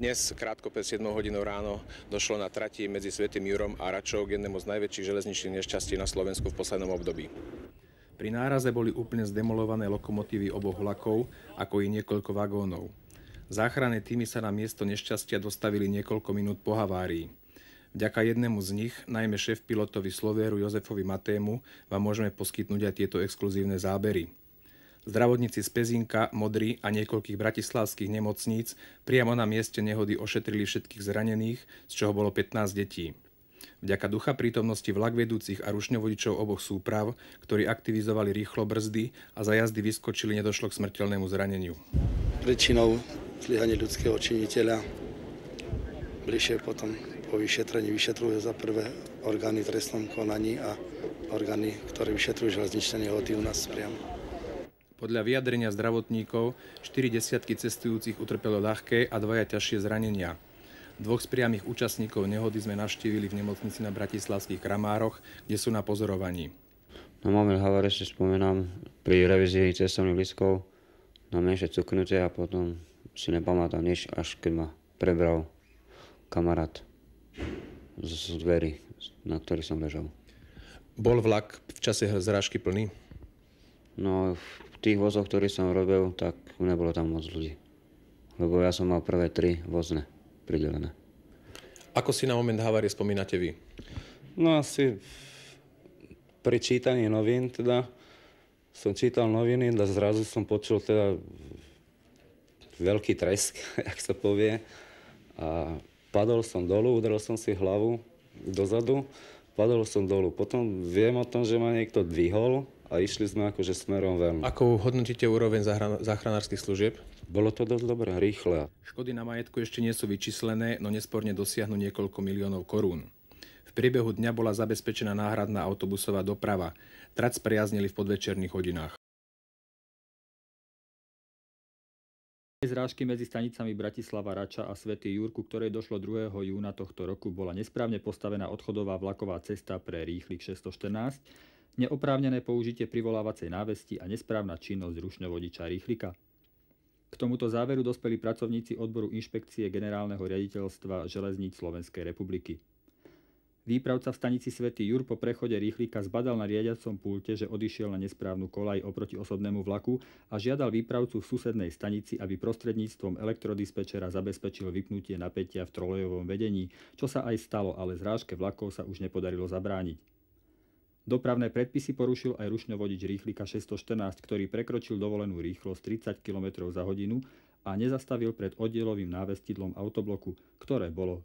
Dnes krátko pred 7 hodinou ráno došlo na trati medzi Svätým Jurom a Račou k jednému z najväčších železničných nešťastí na Slovensku v poslednom období. Pri náraze boli úplne zdemolované lokomotívy oboch vlakov, ako i niekoľko vagónov. Záchranné týmy sa na miesto nešťastia dostavili niekoľko minút po havárii. Vďaka jednému z nich, najmä šéf-pilotovi Slovéru Jozefovi Matému, vám môžeme poskytnúť aj tieto exkluzívne zábery. Zdravotníci z Pezínka, Modry a niekoľkých bratislavských nemocníc priamo na mieste nehody ošetrili všetkých zranených, z čoho bolo 15 detí. Vďaka ducha prítomnosti vlakvedúcich a rušňovodičov oboch súprav, ktorí aktivizovali rýchlo brzdy a za jazdy vyskočili, nedošlo k smrteľnému zraneniu. Príčinou zlyhania ľudského činiteľa bližšie potom po vyšetrení vyšetrujú za prvé orgány v trestnom konaní a orgány, ktoré vyšetrujú železničné nehody u nás priamo. Podľa vyjadrenia zdravotníkov 40 cestujúcich utrpelo ľahké a 2 ťažšie zranenia. 2 z priamych účastníkov nehody sme navštívili v nemocnici na bratislavských Kramároch, kde sú na pozorovaní. Na moment havárie si spomínam pri revízii cestovných lístkov na menšie cuknutie a potom si nepamätám nič, až keď ma prebral kamarát z dverí, na ktorých som ležal. Bol vlak v čase zrážky plný? No, v tých vozoch, ktorých som robil, tak nebolo tam moc ľudí. Lebo ja som mal prvé 3 vozne pridelené. Ako si na moment havárie spomínate vy? No asi pri čítaní novín teda som čítal noviny a zrazu som počul teda veľký tresk, jak sa povie. A padol som dolu, udaril som si hlavu dozadu, padol som dolu. Potom viem o tom, že ma niekto dvihol a išli sme akože smerom ven. Ako hodnotíte úroveň záchranárskych služieb? Bolo to dosť dobré, rýchle. Škody na majetku ešte nie sú vyčíslené, no nesporne dosiahnu niekoľko miliónov korún. V priebehu dňa bola zabezpečená náhradná autobusová doprava. Trať spriaznili v podvečerných hodinách. Zrážky medzi stanicami Bratislava Rača a Svätý Jur, ku ktorej došlo 2. júna tohto roku, bola nesprávne postavená odchodová vlaková cesta pre rýchlik 614, neoprávnené použitie privolávacej návesti a nesprávna činnosť rušňovodiča rýchlika. K tomuto záveru dospeli pracovníci odboru inšpekcie Generálneho riaditeľstva železníc Slovenskej republiky. Výpravca v stanici Svätý Jur po prechode rýchlika zbadal na riadiacom pulte, že odišiel na nesprávnu koľaj oproti osobnému vlaku a žiadal výpravcu v susednej stanici, aby prostredníctvom elektrodispečera zabezpečil vypnutie napätia v trolejovom vedení, čo sa aj stalo, ale zrážke vlakov sa už nepodarilo zabrániť. Dopravné predpisy porušil aj rušňovodič rýchlika 614, ktorý prekročil dovolenú rýchlosť 30 km za hodinu a nezastavil pred oddielovým návestidlom autobloku, ktoré bolo